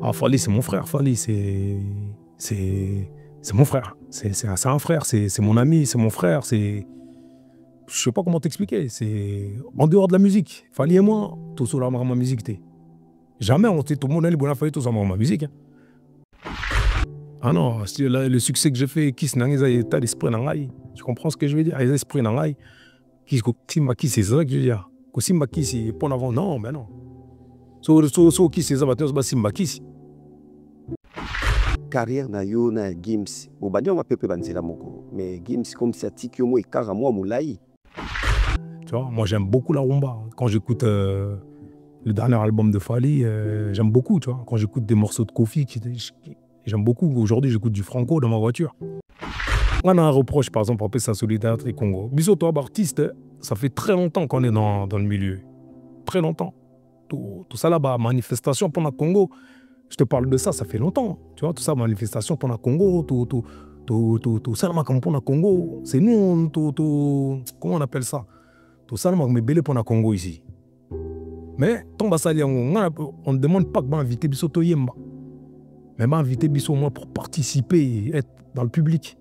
Ah, Fally, c'est mon frère. Fally, c'est mon frère. C'est un frère, c'est mon ami, c'est mon frère. C'est. Je sais pas comment t'expliquer. C'est en dehors de la musique. Fally et moi, tout sur la ma musique. Jamais on s'est tout le monde est bon Fally tout sur ma musique. Hein. Ah non, le succès que j'ai fait, qui c'est un état d'esprit dans l'ail. Tu comprends ce que je veux dire? Un esprit dans l'ail. Qui c'est ça que je veux dire? Qui c'est pour avant? Non, mais non. Qui c'est ça? Qui Carrière na yo na Gims bobandi on pepe banzela moko mais Gims comme ça tiki yo mo ekara moi moulai. Tu vois, moi j'aime beaucoup la rumba. Quand j'écoute le dernier album de Fally, j'aime beaucoup, tu vois. Quand j'écoute des morceaux de Kofi, j'aime beaucoup. Aujourd'hui, j'écoute du Franco dans ma voiture. On a un reproche, par exemple, après sa solidarité avec Congo. Bisous, toi, artiste, ça fait très longtemps qu'on est dans le milieu. Très longtemps. Tout ça là-bas, manifestation pendant le Congo. Je te parle de ça, ça fait longtemps. Tu vois, tout ça, manifestation pendant le Congo, tout ça, là, comme pendant le Congo. C'est nous, comment on appelle ça? Tout ça, là, mais belé pendant le Congo ici. Mais, on ne demande pas que m'inviter Bissoto Yemba. Mais m'inviter Bissot au moins pour participer et être dans le public.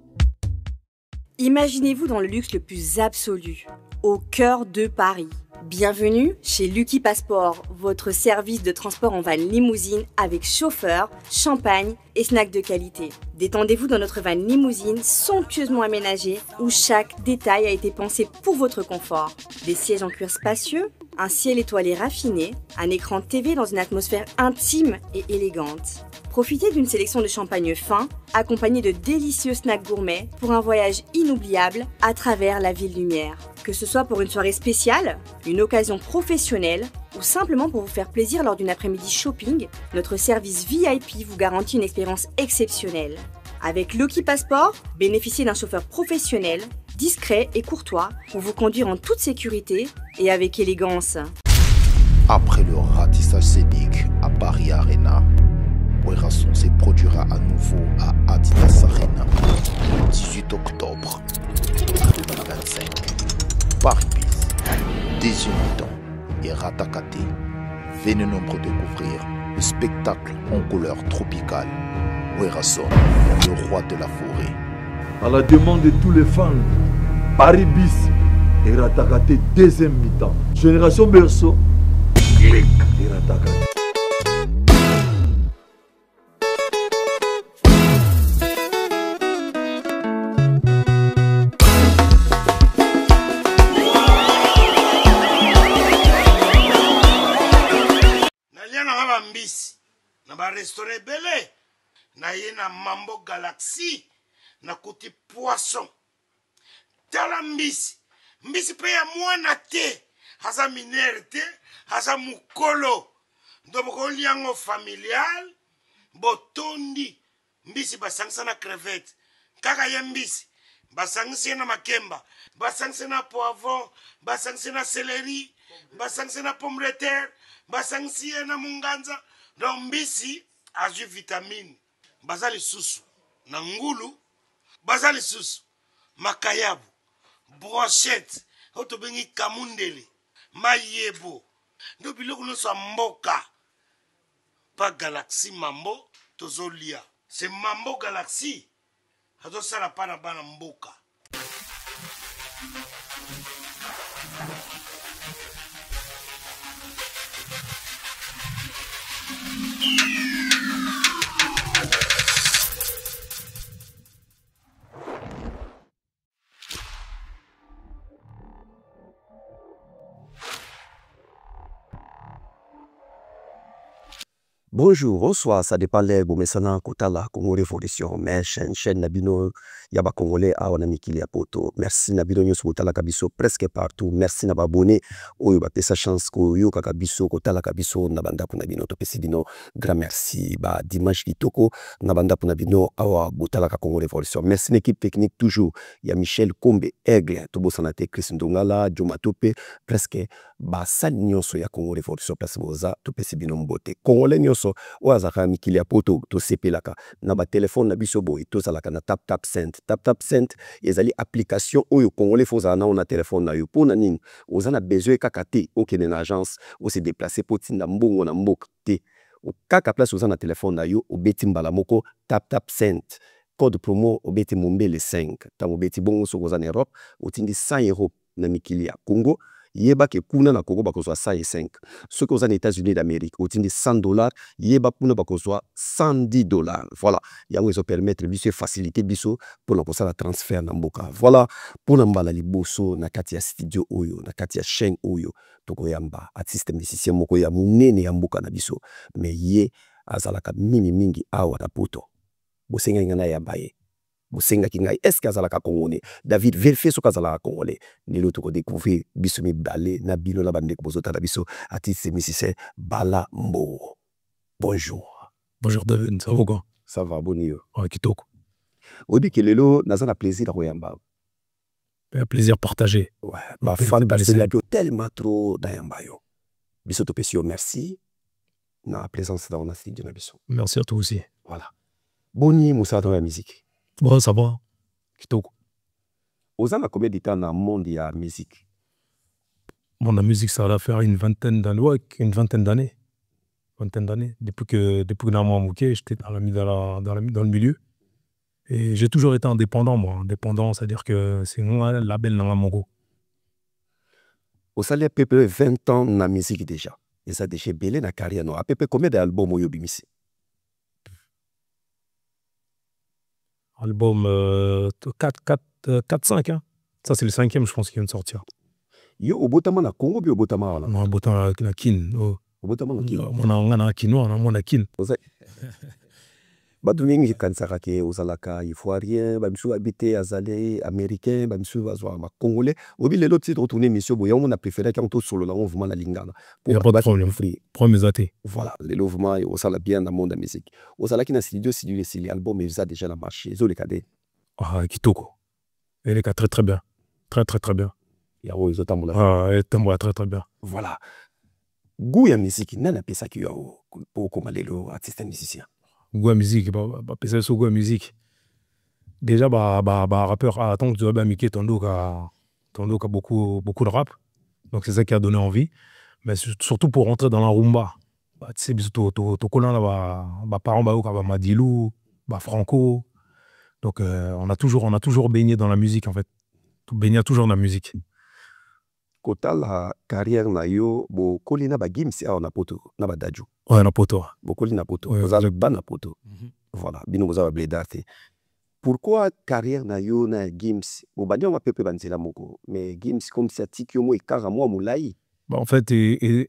Imaginez-vous dans le luxe le plus absolu, au cœur de Paris. Bienvenue chez Lucky Passport, votre service de transport en van limousine avec chauffeur, champagne et snacks de qualité. Détendez-vous dans notre van limousine somptueusement aménagée où chaque détail a été pensé pour votre confort. Des sièges en cuir spacieux, un ciel étoilé raffiné, un écran TV dans une atmosphère intime et élégante. Profitez d'une sélection de champagne fin, accompagné de délicieux snacks gourmets pour un voyage inoubliable à travers la ville lumière. Que ce soit pour une soirée spéciale, une occasion professionnelle ou simplement pour vous faire plaisir lors d'une après-midi shopping, notre service VIP vous garantit une expérience exceptionnelle. Avec Lucky Passport, bénéficiez d'un chauffeur professionnel, discret et courtois pour vous conduire en toute sécurité et avec élégance. Après le ratissage scénique à Paris Arena, Werrason se produira à nouveau à Adidas Arena le 18 octobre 2025. Paris Bis, Deuxième mi-temps et Ratakate. Venez nombreux découvrir le spectacle en couleur tropicale. Werrason, le roi de la forêt. À la demande de tous les fans, Paris Bis et Ratakate deuxième mi-temps. Génération Berceau, clic et Ratakate. Na ba restaurant belé na ye na Mambo Galaxy na kuti poisson tala mbisi pe ya mwana te haza minere te haza mukolo ndoboko liango familial botondi mbisi basangisa na crevette kaka ye mbisi basangisa na makemba basangisa na poivron basangisa na céleri basangisa na pomme de terre basangisa na munganza. Donc mbisi azwi vitamine bazali susu na ngulu bazali susu makayabu brochette oto bengi kamundele mayebo ndo biloko nyonso ya mboka pa Galaxy Mambo tozolia c'est Mambo Galaxy azosala pa na bana mboka. Bonjour, bonsoir, ça dépend les bon maintenant Kotala Congo Révolution, mais chaîne Nabino Yaba Congolais a on a Mikili Apoto. Merci Nabino Nyos Kotala Kabiso presque partout. Merci na abonné oyo ba pesa chance ko yo Kabiso Kotala Kabiso na banda pour Nabino to pesidino. Grand merci ba dimanche kitoko na banda pour Nabino awa Botala ka Congo Révolution. Merci l'équipe technique toujours. Il y a Michel Kombe Aigle, Tobo Sanate Chris Ndongala, Joma Tope presque ba sal nyonso ya Congo Révolution place boza to pesidino mbote. Congolais nyonso oazaka mikili ya poto to sepelaka na ba téléphone na biso boy to zalaka na tap tap sent ezali application oyo congolais foza na on téléphone na yo pona nini ozana besoin kaka te okene na agence o se déplacer poti na mbongo na mboka te Kaka place oza na téléphone na yo obeti mbala moko tap tap send code promo obeti mombele 5 ntango obeti bongo soki oza na Europe otindi 100 € na mikili ya Congo yeba ke kuna na Congo bakozwa 105 soki oza na États-Unis d'Amérique otindi 100 $, yeba kuna bakozwa 110 $. Voilà yango ezo permettre biso facilité biso mpona kosala transfert na mboka. Voilà mpona mbala liboso na kati ya studio oyo na kati ya chaîne oyo tokoyamba artiste musicien moko ya monene ya mboka na biso mais ye azalaka mingi awa na poto bosengaki ngai nayamba ye bosengaki ngai eske azalaka congolais David vérifie soki azalaka congolais lelo tokodécouvrir biso mibale na bino na bandeko bozotala biso artiste musicien Bala Mbo. Bonjour. Bonjour David, ça va quoi? Ça va boni yo. Ouais, kitoko. Oyebi ke lelo naza na plaisir ya koyamba. Un plaisir partagé. Ouais, ba fan baseli yo tellement trop dayamba yo. Biso topesi yo merci na présence dans na studio na biso. Merci à toi aussi. Voilà. Boni mosala dans la musique. Bon, ça va. Kitoko. Oza na combien de temps dans le monde de la musique? Bon, la musique, ça va faire une vingtaine d'années. Ouais, une vingtaine d'années. Depuis que Nama Mouké, j'étais dans le milieu. Et j'ai toujours été indépendant, moi. Indépendant, c'est-à-dire que c'est un label dans Mongo. Au salaire, à peu près 20 ans dans la musique déjà. Et ça, déjà, belé dans la carrière. À peu près combien d'albums vous avez? Album 4-5. Hein. Ça, c'est le 5e, je pense, qui vient de sortir. Yo, au Botama, na Congo, ou au Botama? Non, au Botama, la Kin. Au Botama, na Kin. On a un Kinois, on a Kin. Batu mingi kansaka ke ozalaka ivoirien bamisu habité azalé américain bamisu bazwa ma congolais obi lelo ti retourner mission boya on a préféré quand to solo la mouvement na lingana pour pas de problème free premier athée voilà le mouvement au sala bien dans le monde de la musique au sala qui na studio si album mais ça déjà la marché zo le cadé ah kitoko elle est très très bien très bien ya o zo tambola ah elle tambola très bien voilà goût ya musique nana pesa ki yo pour comme lelo artiste musicien goût à musique, pesa sur goût à musique. Déjà, rappeur, attends, tu vas Mickey, Tondo qui a beaucoup de rap. Donc, c'est ça qui a donné envie. Mais surtout pour rentrer dans la rumba. Tu sais, to collant là, parents, Madilou, Franco. Donc, on a toujours baigné dans la musique, en fait. Baigné toujours dans la musique. Kota la carrière na yo bo koli na ba Gims na poto na ba Dadju. Ouais, na poto. Bo koli na poto. Vous avez ban na poto. Voilà, bino vous avez blédate. Pourquoi carrière na yo na Gims? Bo bandi on pepe banzela moko, mais Gims comme ça tiki yo mo ekara mo moulai. Bah en fait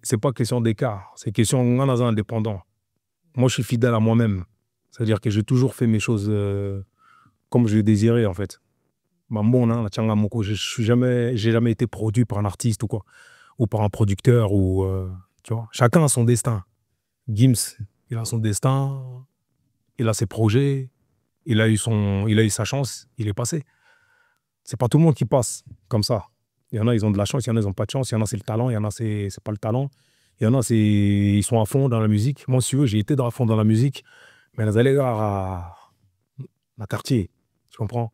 c'est pas question d'écart, c'est question on est indépendant. Moi je suis fidèle à moi-même. C'est-à-dire que j'ai toujours fait mes choses comme je désirais en fait. J'ai jamais été produit par un artiste ou quoi, ou par un producteur ou tu vois. Chacun a son destin. Gims, il a son destin, il a ses projets, il a eu sa chance, il est passé. C'est pas tout le monde qui passe comme ça. Il y en a, ils ont de la chance, il y en a, ils n'ont pas de chance, il y en a, c'est le talent, il y en a, c'est pas le talent. Il y en a, ils sont à fond dans la musique. Moi, si tu veux, j'ai été à fond dans la musique, mais les allées à quartier, tu comprends?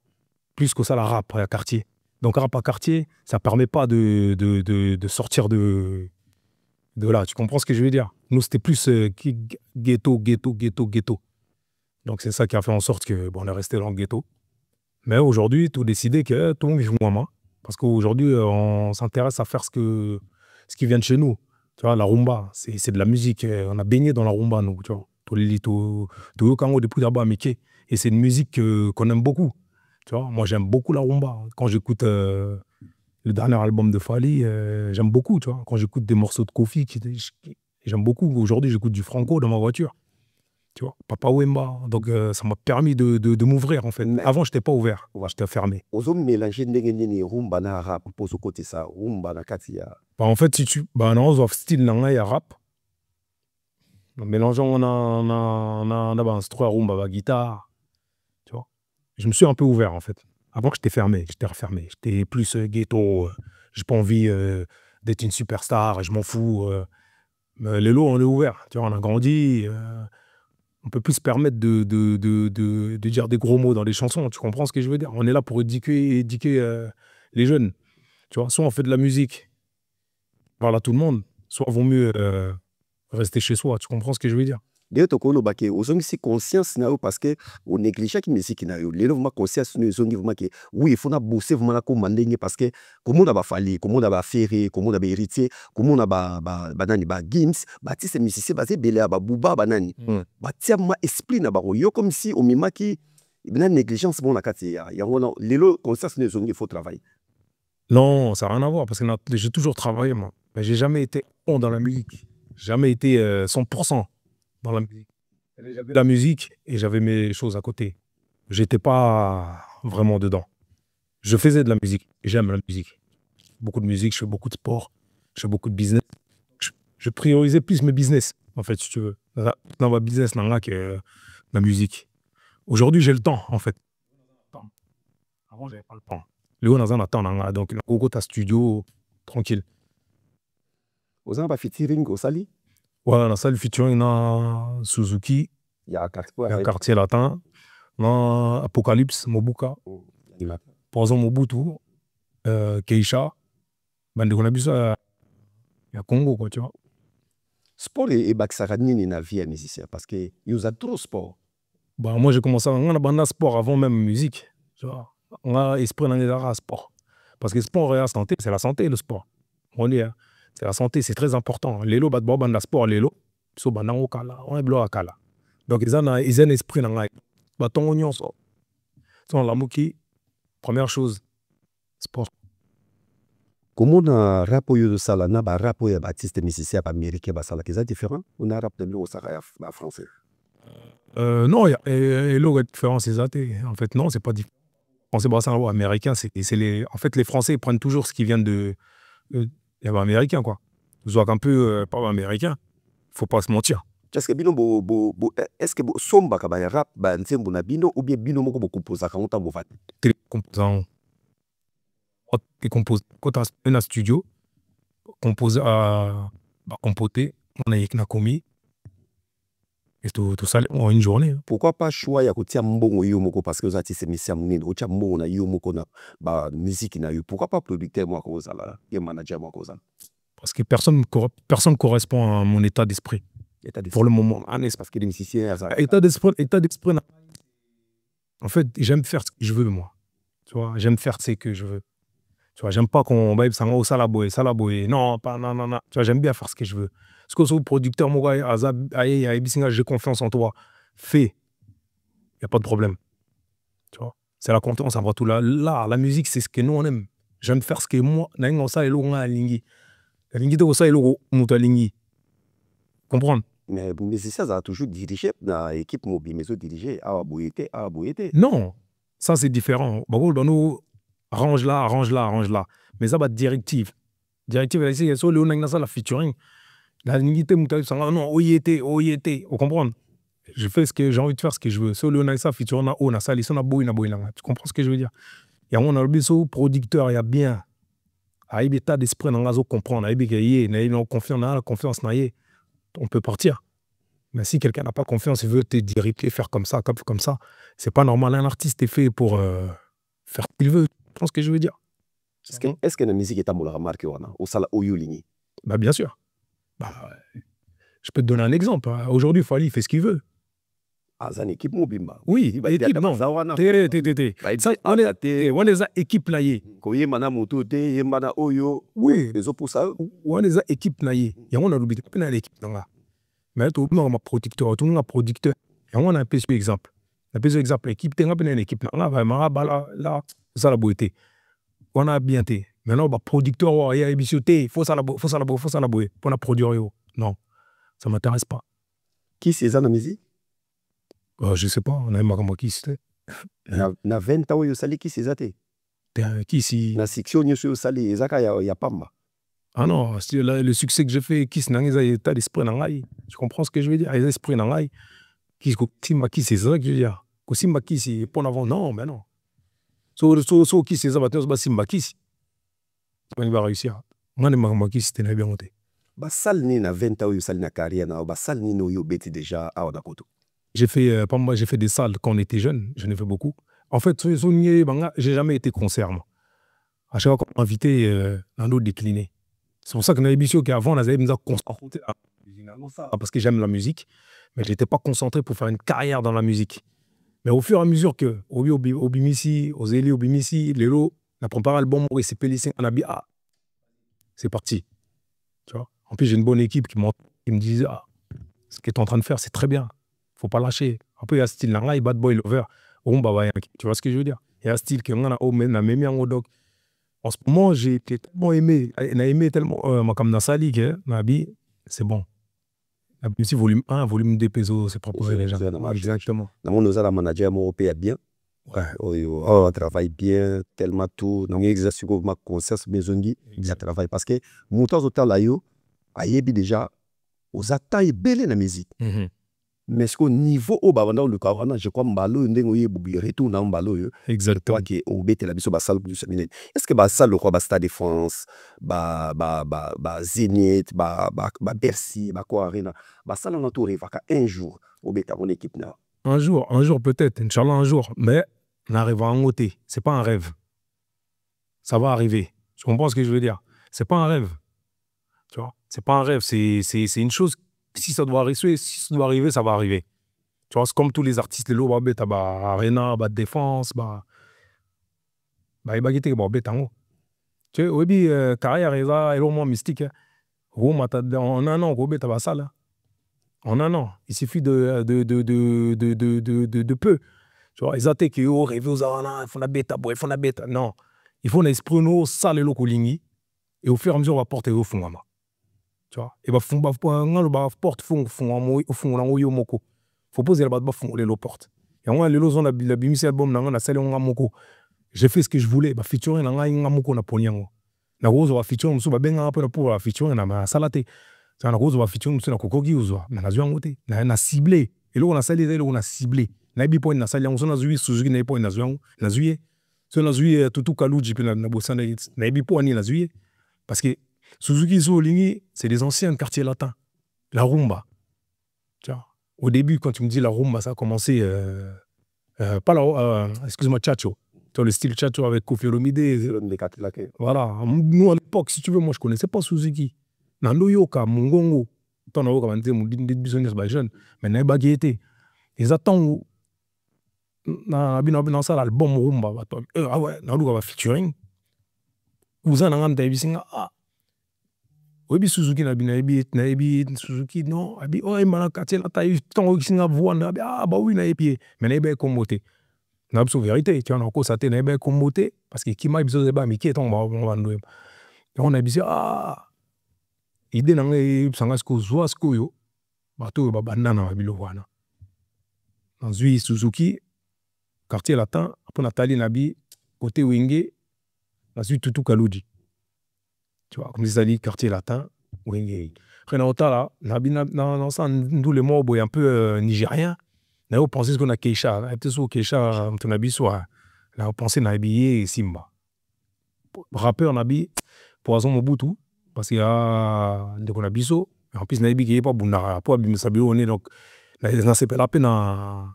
Plus que ça, la rap à quartier. Donc, rap à quartier, ça permet pas de sortir de là. Tu comprends ce que je veux dire? Nous, c'était plus ghetto. Donc, c'est ça qui a fait en sorte que on est resté dans le ghetto. Mais aujourd'hui, tout décidé que tout le monde vit moins. Parce qu'aujourd'hui, on s'intéresse à faire ce qui vient de chez nous. Tu vois, la rumba, c'est de la musique. On a baigné dans la rumba, nous. Tu vois, et c'est une musique qu'on aime beaucoup. Tu vois, moi, j'aime beaucoup la rumba. Quand j'écoute le dernier album de Fali, j'aime beaucoup. Tu vois, quand j'écoute des morceaux de Kofi, j'aime beaucoup. Aujourd'hui, j'écoute du Franco dans ma voiture. Tu vois, Papa Wemba. Donc, ça m'a permis de m'ouvrir, en fait. Mais avant, je n'étais pas ouvert. J'étais fermé. Vous avez mélangé rumba na rap pour ce côté ça. Rumba na katia. En fait, si tu... on a un style na rap. En mélangeant, on a un instrument rumba, la guitare. Tu vois. Je me suis un peu ouvert, en fait. Avant, j'étais fermé. J'étais refermé. J'étais plus ghetto. J'ai pas envie d'être une superstar. Je m'en fous. Mais les lots, on est ouvert. Tu vois, on a grandi. On peut plus se permettre de dire des gros mots dans les chansons. Tu comprends ce que je veux dire? On est là pour éduquer les jeunes. Tu vois, soit on fait de la musique, voilà tout le monde, soit vaut mieux rester chez soi. Tu comprends ce que je veux dire? D'ailleurs, tu as une conscience parce que on néglige la musique. Les gens conscience que oui, il faut bosser parce que comment on a fallu, comment on a fait, comment on a hérité, comment on a banani ba Gims, bâti ces musiciens basés belé ba Bouba banani. Bâti ma esprit na ba yo comme si on mimaki une négligence bon la kati ya les gens conscience il faut travailler. Non, ça n'a rien à voir parce que j'ai toujours travaillé moi. Mais j'ai jamais été bon dans la musique. Jamais été 100% dans la musique. J'avais la musique et j'avais mes choses à côté. J'étais pas vraiment dedans. Je faisais de la musique. J'aime la musique. Beaucoup de musique, je fais beaucoup de sport, je fais beaucoup de business. Je priorisais plus mes business, en fait, si tu veux. Dans ma business, que la musique. Aujourd'hui, j'ai le temps, en fait. Avant, j'avais pas le temps. Le on a un temps, donc on a un studio tranquille. Vous avez pas featuring au Sali? Ouais, on a ça le featuring dans Suzuki. Il y a Quartier Latin. Dans Apocalypse, Mobuka. Par exemple, Mobutu, Keisha. Ben, on a vu ça. Il y a Congo, quoi, tu vois. Sport et Baksarani na vie à musicien parce que il y a trop sport. Bah, moi, j'ai commencé à sport avant même musique. Tu vois. On a esprit dans les arts sport. Parce que sport et la santé, c'est la santé, le sport. On est, c'est la santé, c'est très important. L'élo, bah, le sport, l'élo, so, bah, on est blo à kala. Donc, ils ont un esprit dans la bah, ton oignon, ça. Son la mouki, première chose, sport. Comment on a rapport de ça, on a rapport à artiste musicien américain, c'est différent. On a rapport de l'eau au français. Non, il y a l'eau différence, c'est ça. En fait, non, c'est pas différent. Français, bassin américain, c'est les. En fait, les Français ils prennent toujours ce qui vient de. Américain, quoi. Vous voyez un peu pas américain. Faut pas se mentir. Est-ce que bino est-ce que somba ka ba rap ba ntembo na bino ou bien bino moko bo composer ka onta bo fat. Composant. Et compose quand tu un studio composer à compoter on a na commis et tout ça en une journée. Pourquoi pas choix ya kotia mbongo yo moko parce que vous artiste musicien munene o tia mbongo na yo moko na ba musique na yo pourquoi pas producteur moi ko ça là et manager moi ko ça parce que personne correspond à mon état d'esprit. Pour le moment, parce que les musiciens état d'esprit en fait, j'aime faire ce que je veux moi. Tu vois, j'aime faire ce que je veux. Tu vois, j'aime pas qu'on baille ça au salaboy. Non, pas non. Tu vois, j'aime bien faire ce que je veux. Ce que ce producteur moi j'ai confiance en toi. Fais. Il y a pas de problème. Tu vois, c'est la confiance avant tout là. La musique, c'est ce que nous on aime. J'aime faire ce que moi n'aime ça et l'on a lingi. Lingi de ça et l'on a lingi. Comprendre. Mais les musiciens ont toujours dirigé dans l'équipe mobile, mais ils ont dirigé à Bouyete. Non, ça c'est différent. Nous, arrange là. Mais ça va être directive. Directive, c'est sur le la featuring. La limite, non, oyete. Vous comprenez? Je fais ce que j'ai envie de faire, ce que je veux. Sur le ça featuring, on a ça, ils sont à boy. Tu comprends ce que je veux dire? Et on a le besoin producteur, il y a bien. Il y a un état d'esprit dans la zone comprendre. Il y a confiance. On peut partir. Mais si quelqu'un n'a pas confiance, il veut te diriger, faire comme ça, c'est pas normal. Un artiste est fait pour faire ce qu'il veut. Tu penses ce que je veux dire? Est-ce que la musique est à la remarque au sala Oyulini? Bah bien sûr. Je peux te donner un exemple. Aujourd'hui, Fally il fait ce qu'il veut. Ah, c'est une équipe mobile. Oui, équipe, non. On les a équipes naïe. Oui. On les a équipes naïe. Il y a un l'équipe là. Mais tout le monde a producteur. Et on a un peu exemple. L'équipe, tu as une équipe là, ça la beauté. On a bien été. Maintenant, producteur, il y a il faut ça la beauté. Pour la produire. Non, ça ne m'intéresse pas. Qui c'est ça la musique? Je ne sais pas, on a comment qui c'était. Na 20 ans, qui c'est ça? Qui si? Na section, il y a pas mal. Ah non, le succès que j'ai fait, qui c'est un état d'esprit dans l'ail. Tu comprends ce que je veux dire? Les esprits dans l'ail. Qui c'est ça que je veux dire? Qui c'est pour avant? Non, mais non. Qui c'est ça? C'est qui c'est? On va réussir. Moi, je qui c'était bien monté. Basal ni na 20 ans, il na carrière na basal ni no yo beti déjà à Odakoto. J'ai fait des salles quand on était jeune, j'en ai fait beaucoup. En fait, j'ai jamais été concert, moi. À chaque fois qu'on m'invitait, un autre décliné. C'est pour ça que dans l'émission qu'avant, on avait mis à parce que j'aime la musique, mais je n'étais pas concentré pour faire une carrière dans la musique. Mais au fur et à mesure que Obimisi, Ozeli, Obimisi, Lelo, la première album, c'est Pélissé, on a dit, ah, c'est parti. Tu vois. En plus, j'ai une bonne équipe qui me disait, ah, ce que tu es en train de faire, c'est très bien. Faut pas lâcher. Après, il y a style là, il bad boy lover. Tu vois ce que je veux dire? Il y a style que on a même en doc. En ce moment, j'ai été tellement aimé, on a aimé tellement comme dans sa ligue, c'est bon. Aussi volume 1, volume 2 peso, c'est propre les gens. Exactement. Dans nos ala manager mon européen bien. Ouais, on travaille bien tellement tout. Dans l'exercice que ma conscience besoin il travaille parce que mon temps au temps là yo, ayebi déjà aux attaques belle la musique. Mais ce qu'au niveau au bavanda le kawana je crois mbalo ndengo yebubi retour na mbalo yo. Exactement. Toi qui au bete la biso ba salle plus minute. Est-ce que ba salle le quoi ba Stade de France, ba Zénith, ba Bercy, ba quoi arena, ba salle on entouré va un jour au bete mon équipe là. Un jour peut-être, Inch'Allah un jour, mais on arrive à en ôter. C'est pas un rêve. Ça va arriver. Tu comprends ce que je veux dire? C'est pas un rêve. Tu vois? C'est pas un rêve, c'est une chose. Si ça doit arriver, ça va arriver. Tu vois, c'est comme tous les artistes, les lots, Arena, Défense, tu sais, oui, carrière, et au moins mystique. En un an, en un an, il suffit de peu. Tu vois, ils attendent qu'ils rêvent aux arana, ils font la bêta, ils font la bêta. Non, il faut un esprit, nous, ça, les locaux, et au fur et à mesure, on va porter au fond. Tu vois, et porte fond faut poser la bas fond les portes et on les lots on a la bimisi album na na sale on moko j'ai fait ce que je voulais ba featuring na nga moko na poniango na rose wa featuring so ba benga un peu pour la featuring na salate ça na rose wa featuring so na kokogi uzo na zwa ngote na ciblé et là on a salé là on a ciblé na bi point na sale on na zui Suzuki na point na zwa na zuie so na zuie tutu kaluji puis na bosana na bi point ni na zuie parce que Suzuki Zolingi, c'est des anciens quartiers latins. La rumba. Tu vois, au début, quand tu me dis la rumba, ça a commencé. Pas la. Excuse-moi, Chacho. Tu vois, le style Chacho avec Kofi Olomide. Voilà. Nous, à l'époque, si tu veux, moi, je ne connaissais pas Suzuki. Nando Yoka, Mungongo. Tant na Yoka, on dit des business by jeunes. Mais n'a pas guetté. Ils attendent. Dans ça, l'album rumba. Ah ouais, Nando va featuring. Vous en avez un ah. Oui, Suzuki na Suzuki non abi oh mana quartier la taille ton singa voix ah bah oui na epi mais na be commoté na absolu vérité tu en encore ça na be commoté parce que qui m'a besoin de mi qui est on va on a dit ah idée na ngai sanga sko zoa sko yo bato ba banana bilo wana dans Suzuki quartier latin après Nathalie nabi côté Wenge na tutu Kaludi. Tu vois, comme ils dit quartier latin, oui. Après, là, dans ça, nous les mots un peu nigériens, on pensait qu'on a Keisha, peut-être Keisha, on a dit soit, là, on pensait qu'on a habillé Simba. Rappeur, on a habillé Poison Mobutu, parce qu'il y a des qu'on a biso, en plus, on a habillé pas Bundara, pour habiller Sabio, on est donc, on s'est pas la peine na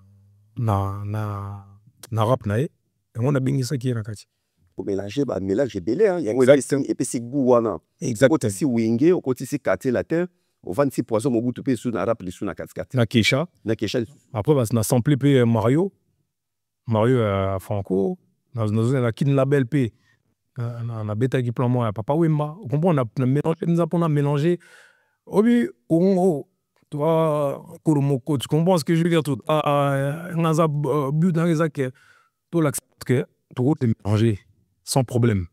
rap, et on a bien ça qui est là, pour mélanger bah mélange belé hein et puis c'est gouana exactement si wenge au côté si quartier latin au 26 poisson au bout de pe sous na rap les sous na 4 na Keisha après bah na sample pe Mario Franco na kin label pe na beta qui plan moi papa Wemba on comprend on a mélangé obi toi Koromoko tu comprends ce que je veux dire tout on a but dans les actes tout l'accepte que tout est mélangé sans problème.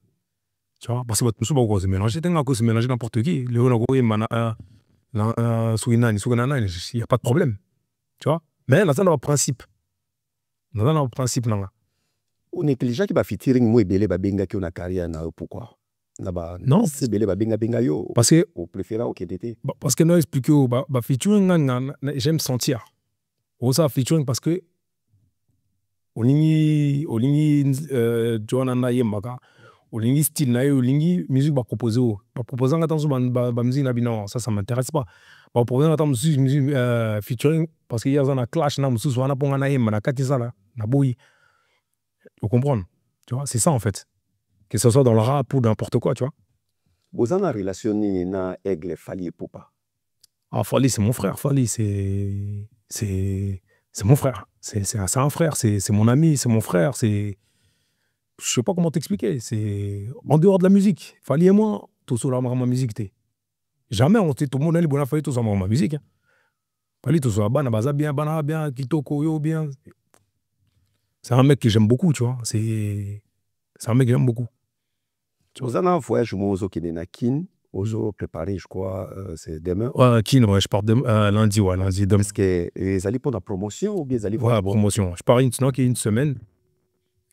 Tu vois, parce que tout ça se mélanger, se mélanger n'importe qui. Il n'y a pas de problème. Tu vois, mais là, ça n'a pas de principe. On néglige qui va featuring moi belé ba benga qui on a carrière na pourquoi non c'est belé ba benga yo parce que au préféré au KDT parce que nous expliquer ba featuring j'aime sentir au ça featuring parce que olingi Joana na yemaka olingi style na olingi musique ba proposer nga tanzo ba musique na bino ça m'intéresse pas ba proposer nga tanzo musique featuring parce qu'il y a un clash na mususu wana ponga na yemba na kati sala na boyi vous comprenez tu vois c'est ça en fait que ce soit dans le rap ou n'importe quoi tu vois vous en a relationné na Aigle Fali Poupa Ah, Fally, c'est mon frère. Fally, c'est mon frère. C'est un frère. C'est mon ami. C'est mon frère. Je sais pas comment t'expliquer. C'est en dehors de la musique. Fally et moi, tout sur la musique. Jamais on sait tout le monde est bon à faire tout sur ma musique. Fally, tout sur la bana, baza bien, bana bien, kitoko yo bien. C'est un mec que j'aime beaucoup, tu vois. C'est un mec que j'aime beaucoup. Vous avez un voyage au Kin, aux préparé, je crois, c'est demain. Ouais, Kin, ouais, je pars lundi, ouais, lundi, demain. Est-ce que les allez pour la promotion ou bien les allez pour la promotion. Je pars une semaine.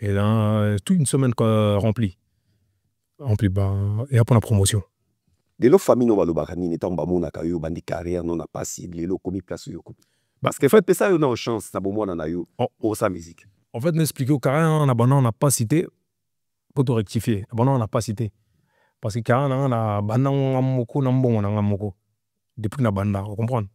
Et là, toute une semaine remplie. Bah, et après la promotion. De l'autre famille, nous va le barani, n'étant pas mon akayo, bandi carrière, non a pas si, les lots commis place yo. Parce que fait, ça, on a une chance, ça bon moi dans la yo, pour sa musique. En fait, m'expliquer au carré, on n'a pas cité. Pour te rectifier, on n'a pas cité. Parce que quand on a banda moko nambo na moko depuis na banda, vous comprenez.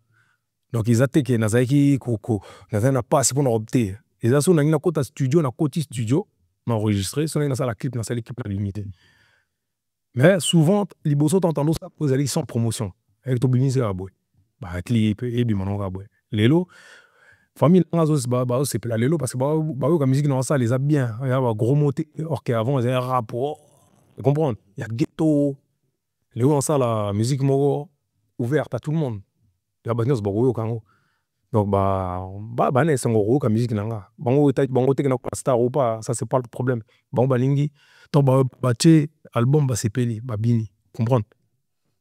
Donc ils attaquent na zaiki koko, na pas si pour opter. Ils ont na kota studio na côté studio, na enregistré, son na la clip na l'équipe limitée. Mais souvent les bossos t'entendent ça vous allez sans promotion. Avec ton business à boy. Bah clip et bi manon boy. Lelo famille c'est la lelo parce que la musique dans ça les a bien, il y a gros moté or qu'avant il y a rap. Tu comprends? Il y a ghetto. Les gens, ça, la musique ouverte à tout le monde. Il y a des gens donc, c'est un musique. Star ou pas, ça, c'est pas le problème. Balingi, album, c'est peli, bini. Comprendre?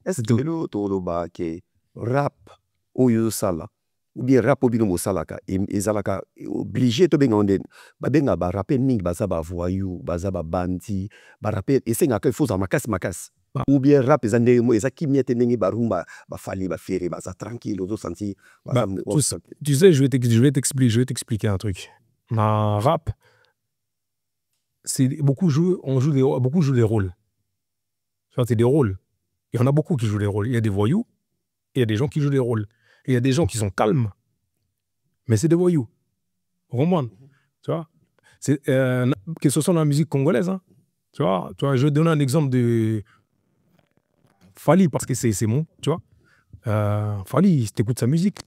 Est-ce que rap, ou sala, ou bien rap, ou bien salaka, et zalaka, obligé de bien rapper, bazaba voyou, bazaba bandi, rapper, et c'est qu'il faut makas. Ou bien rap, et qui miette nengi barumba, Fally, Ferré, tranquille, aux senti. Tu sais, je vais t'expliquer un truc. Ma rap, c'est beaucoup jouent des rôles. C'est des rôles. Il y en a beaucoup qui jouent des rôles. Il y a des voyous, et il y a des gens qui jouent des rôles. Et il y a des gens qui sont calmes, mais c'est des voyous. Roman, tu vois. Que ce soit dans la musique congolaise, hein. Tu vois, je vais donner un exemple de Fally, parce que c'est mon, tu vois. Fally, si tu écoutes sa musique,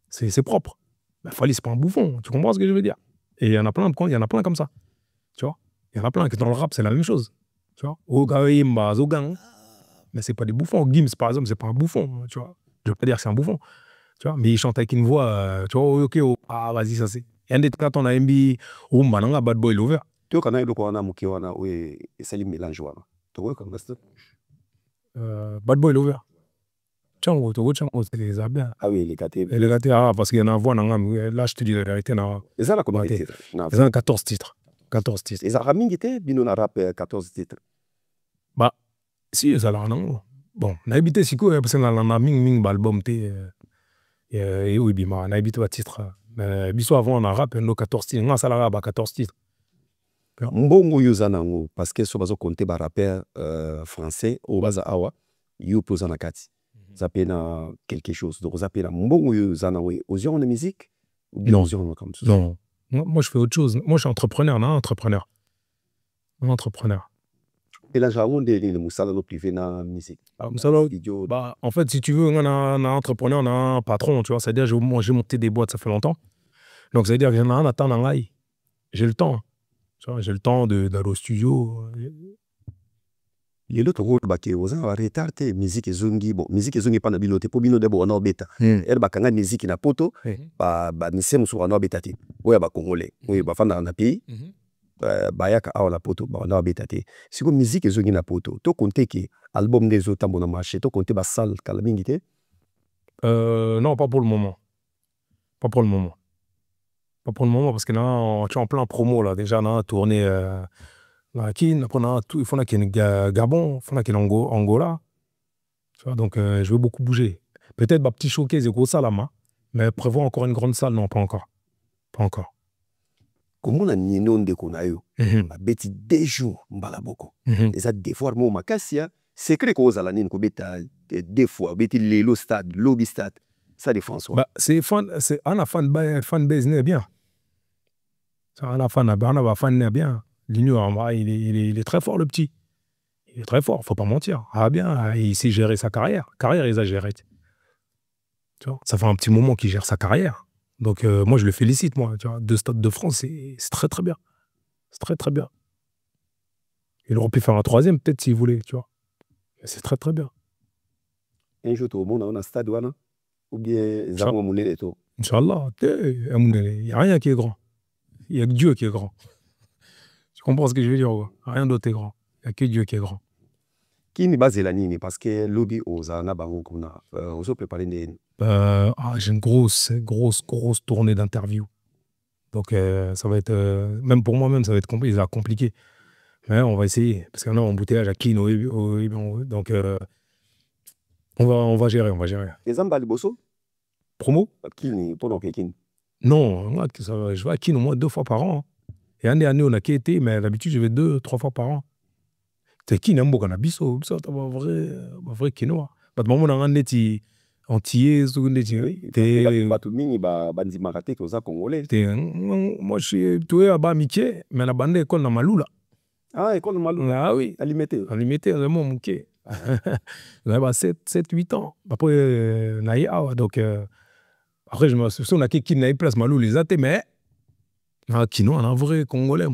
c'est propre. Ben, Fally, c'est pas un bouffon, tu comprends ce que je veux dire? Et il y en a plein comme ça, tu vois. Il y en a plein qui dans le rap, c'est la même chose, tu vois. Ogaïmba, Zogan, mais c'est pas des bouffons. Gims, par exemple, c'est pas un bouffon, tu vois. Je veux pas dire que c'est un bouffon, tu vois, mais il chante avec une voix, tu vois, ok, vas-y, ça c'est. Et un des quand on a MB, mananga Bad Boy Lover. Tu vois, quand on a Mukiwana, oui, et ça lui mélange, tu vois, comme ça. Bad Boy Lover. Tchango, c'est les bien. Ah oui, les gâtés. Les gâtés, parce qu'il y en a un voix, là, je te dis la vérité. Et ça, là, comment ils ont 14 titres. 14 titres. Et ça, Raming était, bino na rap 14 titres. Bah, si, ça l'a, non. Bon, on a habité si quoi, parce qu'on a ming album et oui, on a habité à titre. Mais biso avant on a rap on a 14 titres, on a ça 14 titres. Mbongo yuzanango parce que so bazo compter ba rappeur français au baza awa yu posana kati. Ça pena quelque chose. Donc ça pena mbongo yuzanango aux gens de musique ou bien aux gens comme ça. Non. Moi je fais autre chose. Moi je suis entrepreneur, non, entrepreneur. Et là, j'ai un moussala privé dans la musique. Bah, en fait, si tu veux, on a un entrepreneur, on a un patron, tu vois. C'est-à-dire, j'ai monté des boîtes, ça fait longtemps. Donc, c'est-à-dire que j'en ai un à temps dans l'ail. J'ai le temps. Tu vois, j'ai le temps d'aller au studio. Les autres rôles, ils ont retardé musique et zungi. Bon, musique et zungi, pas de biloté. Pour bino de bon, on a bêta. Elle va quand musique na poto. Bah, nisem sur un obétati. Oui, bah, congolais. Oui, bah, fan dans un pays. Bayaka a la poto ba na betate siko musique ezongi na poto to compter que album des autres bon marché to compter ba salle kala mingi te non pas pour le moment parce que là tu es en plein promo là déjà on a tourné la Kin après on a tout il faut là qu'il y ait Gabon il faut là qu'il y ait Angola tu vois donc je veux beaucoup bouger peut-être ma petit showcase et gros salle là mais prévoir encore une grande salle non pas encore comment on a ninon de konayo a beti 2 jours mbala boko et ça des fois mo makasia secret ko za la nini ko beta 2 fois beti lelo stade lobby stade ça défense bah c'est un fan base n'est bien ça un fan n'est bien l'union il est très fort le petit il est très fort faut pas mentir bien il sait gérer sa carrière il a géré Tu vois, ça fait un petit moment qu'il gère sa carrière. Donc, moi, je le félicite, moi. Tu vois, 2 Stades de France, c'est très, très bien. C'est très, très bien. Il aurait pu faire un 3e, peut-être, s'il voulait, tu vois. C'est très, très bien. Un jour, tout le monde a un stade, ou bien, ils ont un et tout. Inch'Allah, il n'y a rien qui est grand. Il n'y a que Dieu qui est grand. Tu comprends ce que je veux dire, quoi? Rien d'autre est grand. Il n'y a que Dieu qui est grand. Qui n'est pas Zélanini? Parce que lobby aux Anabango, qu'on a, on se prépare des. J'ai une grosse tournée d'interviews. Donc, ça va être, même pour moi-même, ça va être compliqué. Mais on va essayer. Parce qu'on a un embouteillage à Kino. Donc, on va gérer. Les Ambali Bosso? Promo? Kini, pendant que Kini. Non, moi, je vais à Kino au moins 2 fois par an. Et année, on a été, mais d'habitude, je vais 2-3 fois par an. C'est Kino, on a biso. Ça, c'est un vrai Kino. Parce que moi, on a un entier, Batumini, Bandi Marate, aux Congolais. Moi, je suis tout à bas Mickey, mais la bande école dans Maloula. Ah, école Malou. Ah oui. Alimité. Vraiment, Mouké. J'avais 7-8 ans. Après, donc, après, je me suis dit, on a qui n'a pas place Malou les athées, mais qui nous, on a un vrai Congolais.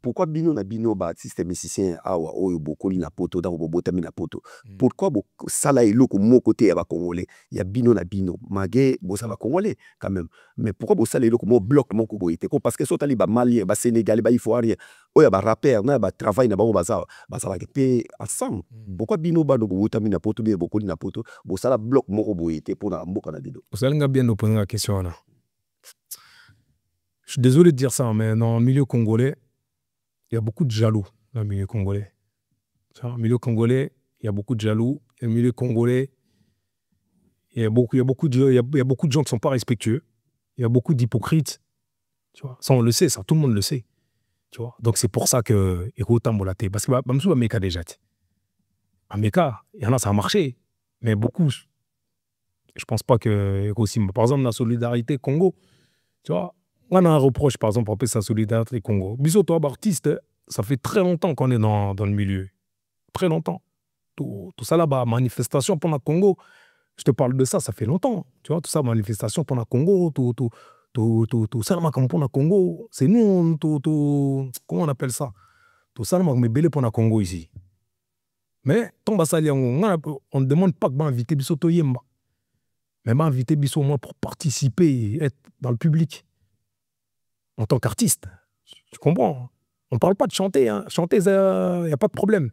Pourquoi Bino na Bino artiste musicien awa oyo bokoli na poto dans bobotami na poto? Pourquoi ça là est loko mon côté ya ba congolais? Il y a Bino na Bino magé bossa ba congolais quand même. Mais pourquoi ça là loko mo bloc mon ko boité? Parce que sotali ba malien, ba sénégalais, ba ivoirien, oya ba rappeur na ba travail na ba baza ba ke ensemble. Pourquoi Bino ba bobotami na poto bien bokoli na poto? Bossa la bloc mon ko boité pour na mboka na Bino. Vous allez bien nous poser la question là. Je suis désolé de dire ça, mais dans le milieu congolais, il y a beaucoup de jaloux dans le milieu congolais. Dans le milieu congolais, il y a beaucoup de jaloux. Dans le milieu congolais, il y a beaucoup de gens qui ne sont pas respectueux. Il y a beaucoup d'hypocrites. Tu vois, ça, on le sait, ça, tout le monde le sait. Tu vois, donc c'est pour ça que parce que Bamsou a Meka déjà. À Meka, il y en a, ça a marché. Mais beaucoup, je ne pense pas que aussi. Par exemple, la solidarité Congo, tu vois, on a un reproche, par exemple, pour sa solidarité Congo. Bisous, toi, artiste, ça fait très longtemps qu'on est dans le milieu. Très longtemps. Tout ça là-bas, manifestation pour le Congo, je te parle de ça, ça fait longtemps. Tu vois, tout ça, manifestation pour le Congo, tout ça là-bas, comme pour le Congo, c'est nous, comment on appelle ça? Tout ça là-bas, mais belé pour le Congo ici. Mais, on ne demande pas que m'inviter Bissot Toyemba. Mais m'inviter Bissot au moins pour participer, être dans le public. En tant qu'artiste, tu comprends? On ne parle pas de chanter. Hein. Chanter, il n'y a pas de problème.